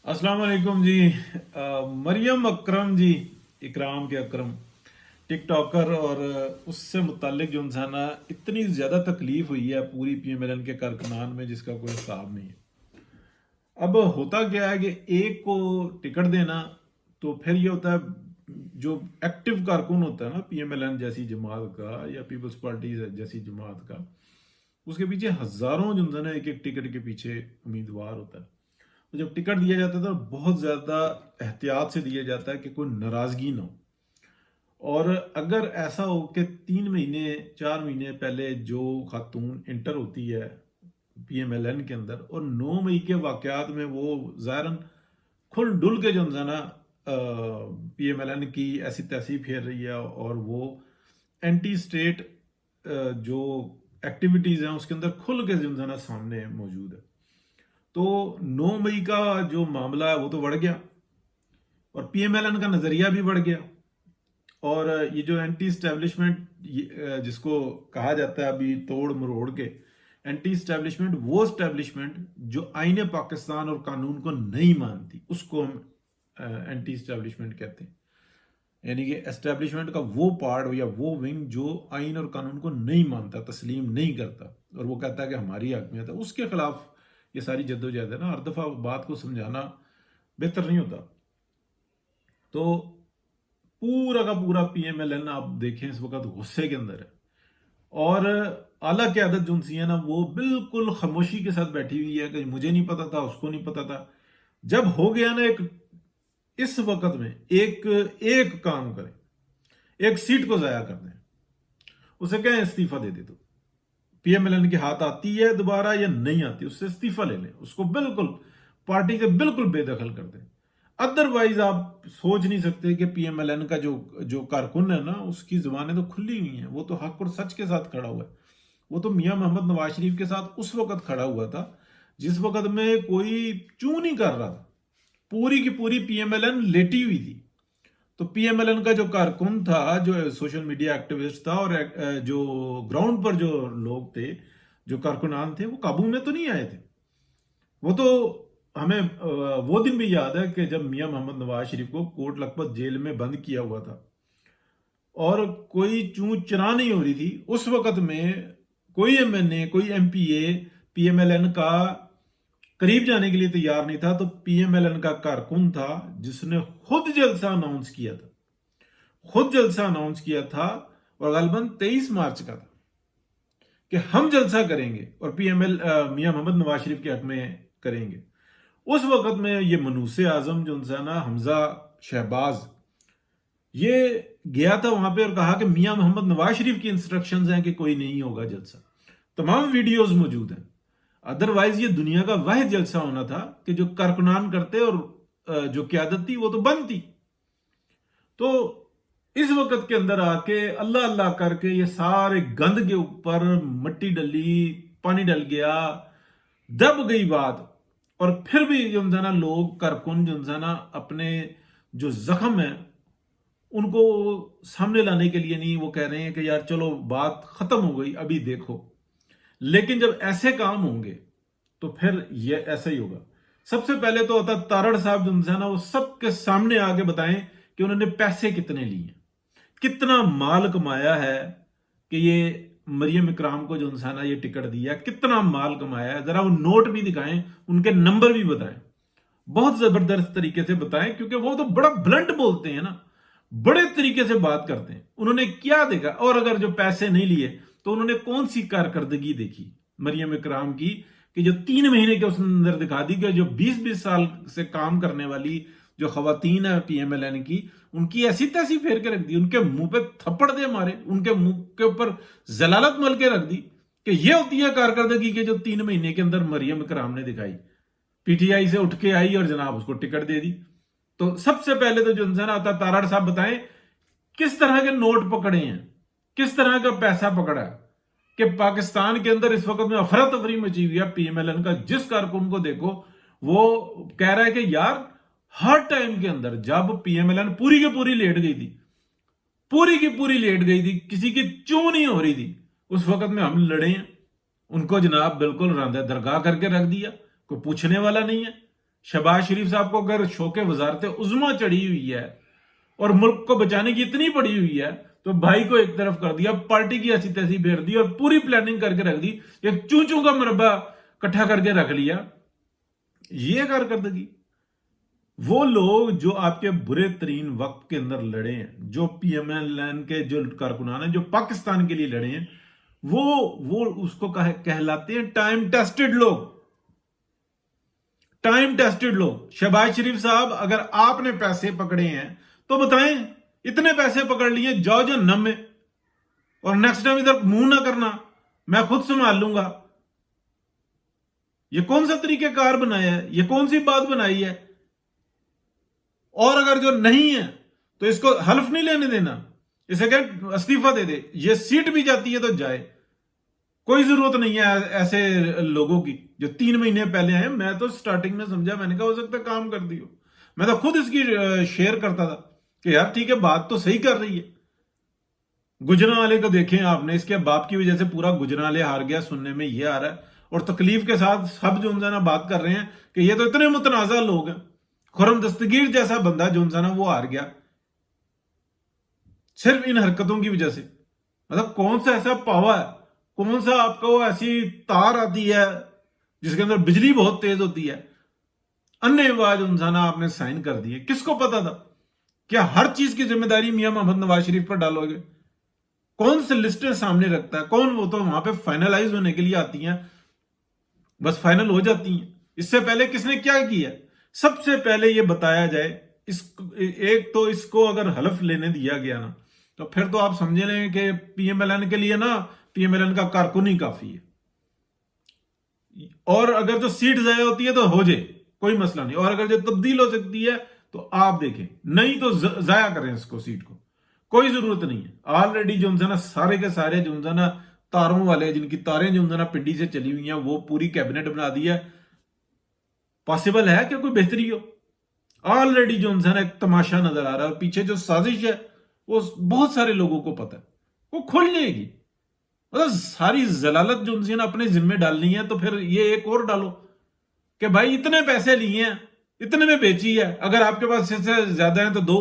अस्सलाम वालेकुम जी। मरियम अकरम जी, इकराम के अकरम टिक टॉकर, और उससे मुतालिक जो इंसान इतनी ज़्यादा तकलीफ हुई है पूरी पीएमएलएन के कारकुनान में जिसका कोई हिसाब नहीं है। अब होता क्या है कि एक को टिकट देना, तो फिर ये होता है जो एक्टिव कारकुन होता है ना पीएमएलएन जैसी जमात का या पीपल्स पार्टी जैसी जमात का, उसके पीछे हजारों जो इंसान एक एक टिकट के पीछे उम्मीदवार होता है। तो जब टिकट दिया जाता है तो बहुत ज़्यादा एहतियात से दिया जाता है कि कोई नाराज़गी ना हो। और अगर ऐसा हो कि 3 महीने 4 महीने पहले जो खातून इंटर होती है पीएमएलएन के अंदर और 9 मई के वाकयात में वो ज़ाहिरन खुल डुल के जो है ना पीएमएलएन की ऐसी तैसी फेर रही है, और वो एंटी स्टेट जो एक्टिविटीज़ हैं उसके अंदर खुल के जो है ना सामने मौजूद है। तो 9 मई का जो मामला है वो तो बढ़ गया, और पीएमएलएन का नज़रिया भी बढ़ गया, और ये जो एंटी स्टैब्लिशमेंट जिसको कहा जाता है अभी तोड़ मरोड़ के एंटी स्टैब्लिशमेंट, वो स्टैब्लिशमेंट जो आईने पाकिस्तान और कानून को नहीं मानती उसको हम एंटी स्टैब्लिशमेंट कहते हैं। यानी कि एस्टैब्लिशमेंट का वो पार्ट या वो विंग जो आइन और कानून को नहीं मानता, तस्लीम नहीं करता, और वो कहता है कि हमारी हकमियत है, उसके खिलाफ ये सारी जद्दोजहद है ना। हर दफ़ा बात को समझाना बेहतर नहीं होता। तो पूरा का पूरा पीएमएलएन आप देखें इस वक्त गुस्से के अंदर है, और आला क़यादत जो सी है ना वो बिल्कुल खामोशी के साथ बैठी हुई है कि मुझे नहीं पता था, उसको नहीं पता था। जब हो गया ना एक इस वक्त में एक एक काम करें, एक सीट को ज़ाया कर दें, उसे कहें इस्तीफा दे दे। तो पीएमएलएन के हाथ आती है दोबारा या नहीं आती, उससे इस्तीफा ले लें, उसको बिल्कुल पार्टी से बिल्कुल बेदखल कर दें। अदरवाइज आप सोच नहीं सकते कि पीएमएलएन का जो जो कारकुन है ना उसकी जुबानें तो खुली हुई हैं, वो तो हक और सच के साथ खड़ा हुआ है। वो तो मियां मोहम्मद नवाज शरीफ के साथ उस वक्त खड़ा हुआ था जिस वक्त में कोई चू नहीं कर रहा था, पूरी की पूरी पीएमएलएन लेटी हुई थी। तो पीएमएलएन का जो कारकुन था, जो सोशल मीडिया एक्टिविस्ट था, और जो ग्राउंड पर जो लोग थे, जो कारकुनान थे, वो काबू में तो नहीं आए थे। वो तो हमें वो दिन भी याद है कि जब मियां मोहम्मद नवाज शरीफ को कोट लखपत जेल में बंद किया हुआ था और कोई चूं चरा नहीं हो रही थी, उस वक्त में कोई एमएनए कोई एमपीए पीएमएलएन का करीब जाने के लिए तैयार नहीं था। तो पीएमएलएन का कारकुन था जिसने खुद जलसा अनाउंस किया था, खुद जलसा अनाउंस किया था, और गलबन 23 मार्च का था कि हम जलसा करेंगे और पीएमएल मियां मोहम्मद नवाज शरीफ के हक में करेंगे। उस वक्त में ये मनूसे आजम जो ना हमजा शहबाज, ये गया था वहां पे और कहा कि मियां मोहम्मद नवाज शरीफ की इंस्ट्रक्शंस हैं कि कोई नहीं होगा जलसा। तमाम वीडियोस मौजूद हैं। अदरवाइज ये दुनिया का वाहिद जलसा होना था कि जो कारकुनान करते और जो क्यादत थी वो तो बंद थी। तो इस वक्त के अंदर आके अल्लाह अल्लाह करके ये सारे गंद के ऊपर मट्टी डली, पानी डल गया, दब गई बात। और फिर भी जो है ना लोग कारकुन जो है ना अपने जो जख्म है उनको सामने लाने के लिए नहीं, वो कह रहे हैं कि यार चलो बात खत्म हो गई अभी देखो। लेकिन जब ऐसे काम होंगे तो फिर ये ऐसा ही होगा। सबसे पहले तो होता तारड़ साहब जो है ना वो सबके सामने आके बताएं कि उन्होंने पैसे कितने लिए, कितना माल कमाया है, कि ये मरियम इकराम को जो इंसान ये टिकट दिया, कितना माल कमाया है। जरा वो नोट भी दिखाएं, उनके नंबर भी बताएं, बहुत जबरदस्त तरीके से बताएं, क्योंकि वो तो बड़ा ब्लंट बोलते हैं ना, बड़े तरीके से बात करते हैं। उन्होंने क्या देखा, और अगर जो पैसे नहीं लिए तो उन्होंने कौन सी कारकर्दगी देखी मरियम इकराम की, कि जो 3 महीने के उसने अंदर दिखा दी कि जो 20-20 साल से काम करने वाली जो खवातीन है पीएमएलएन की, उनकी ऐसी तैसी फेर के रख दी, उनके मुंह पे थप्पड़ दे मारे, उनके मुंह के ऊपर जलालत मल के रख दी कि ये होती है कारकर्दगी के जो 3 महीने के अंदर मरियम इकराम ने दिखाई। पीटीआई से उठ के आई और जनाब उसको टिकट दे दी। तो सबसे पहले तो जो इंसान आता, ताराड़ साहब बताएं किस तरह के नोट पकड़े हैं, किस तरह का पैसा पकड़ा है, कि पाकिस्तान के अंदर इस वक्त में अफरा तफरी मची हुई है। पीएमएलएन का जिस कारकुन को देखो वो कह रहा है कि यार हर टाइम के अंदर जब पीएमएलएन पूरी की पूरी लेट गई थी, पूरी की पूरी लेट गई थी, किसी की चू नहीं हो रही थी, उस वक्त में हम लड़े हैं। उनको जनाब बिल्कुल रांधा दरगाह करके रख दिया, कोई पूछने वाला नहीं है। शहबाज शरीफ साहब को अगर शौक वजारत उज़्मा चढ़ी हुई है और मुल्क को बचाने की इतनी पड़ी हुई है, तो भाई को एक तरफ कर दिया, पार्टी की ऐसी तैसी भेड़ दी और पूरी प्लानिंग करके रख दी, एक चू चू का मरबा इकट्ठा करके रख लिया। ये कारकर्दगी। वो लोग जो आपके बुरे तरीन वक्त के अंदर लड़े हैं, जो पीएमएलएन के जो कारकुनान हैं, जो पाकिस्तान के लिए लड़े हैं, वो उसको कहलाते हैं टाइम टेस्टेड लोग। टाइम टेस्टेड लोग। शहबाज शरीफ साहब, अगर आपने पैसे पकड़े हैं तो बताएं, इतने पैसे पकड़ लिए, जाओ जहन्नम में, और नेक्स्ट टाइम इधर मुंह ना करना, मैं खुद संभाल लूंगा। ये कौन सा तरीकेकार बनाया है? ये कौन सी बात बनाई है? और अगर जो नहीं है तो इसको हल्फ नहीं लेने देना, इसे कह इस्तीफा दे दे। ये सीट भी जाती है तो जाए, कोई जरूरत नहीं है ऐसे लोगों की जो 3 महीने पहले आए। मैं तो स्टार्टिंग में समझा, मैंने कहा हो सकता है काम कर दियो। मैं तो खुद इसकी शेयर करता था कि यार ठीक है, बात तो सही कर रही है। गुजरावाले को देखें आपने, इसके बाप की वजह से पूरा गुजरावाले हार गया, सुनने में ये आ रहा है। और तकलीफ के साथ सब जो ना बात कर रहे हैं कि ये तो इतने मुतनाजा लोग हैं। खुरम दस्तगीर जैसा बंदा जो ना वो हार गया सिर्फ इन हरकतों की वजह से। मतलब कौन सा ऐसा पावा है, कौन सा आपको ऐसी तार आती है जिसके अंदर बिजली बहुत तेज होती है, अन्यवाज इंसान आपने साइन कर दिए। किसको पता था? क्या हर चीज की जिम्मेदारी मियां मोहम्मद नवाज शरीफ पर डालोगे? कौन से लिस्टें सामने रखता है? कौन? वो तो वहां पे फाइनलाइज होने के लिए आती हैं, बस फाइनल हो जाती हैं। इससे पहले किसने क्या किया? सबसे पहले ये बताया जाए। एक तो इसको अगर हलफ लेने दिया गया ना, तो फिर तो आप समझ लें कि पीएमएलएन के लिए ना, पीएमएलएन का कारकुन ही काफी है। और अगर जो सीट जाया होती है तो हो जाए, कोई मसला नहीं। और अगर जो तब्दील हो सकती है तो आप देखें, नहीं तो जाया करें इसको, सीट को, कोई जरूरत नहीं है। ऑलरेडी जो ना सारे के सारे जो ना तारों वाले, जिनकी तारें जो ना पिंडी से चली हुई हैं, वो पूरी कैबिनेट बना दी है। पॉसिबल है कि कोई बेहतरी हो? ऑलरेडी जो ना एक तमाशा नजर आ रहा है, और पीछे जो साजिश है वो बहुत सारे लोगों को पता है, वो खुल जाएगी। मतलब सारी जलालत जो उनसे ना अपने जिम्मे डालनी है, तो फिर ये एक और डालो कि भाई इतने पैसे लिए हैं, इतने में बेची है, अगर आपके पास इससे ज्यादा है तो दो।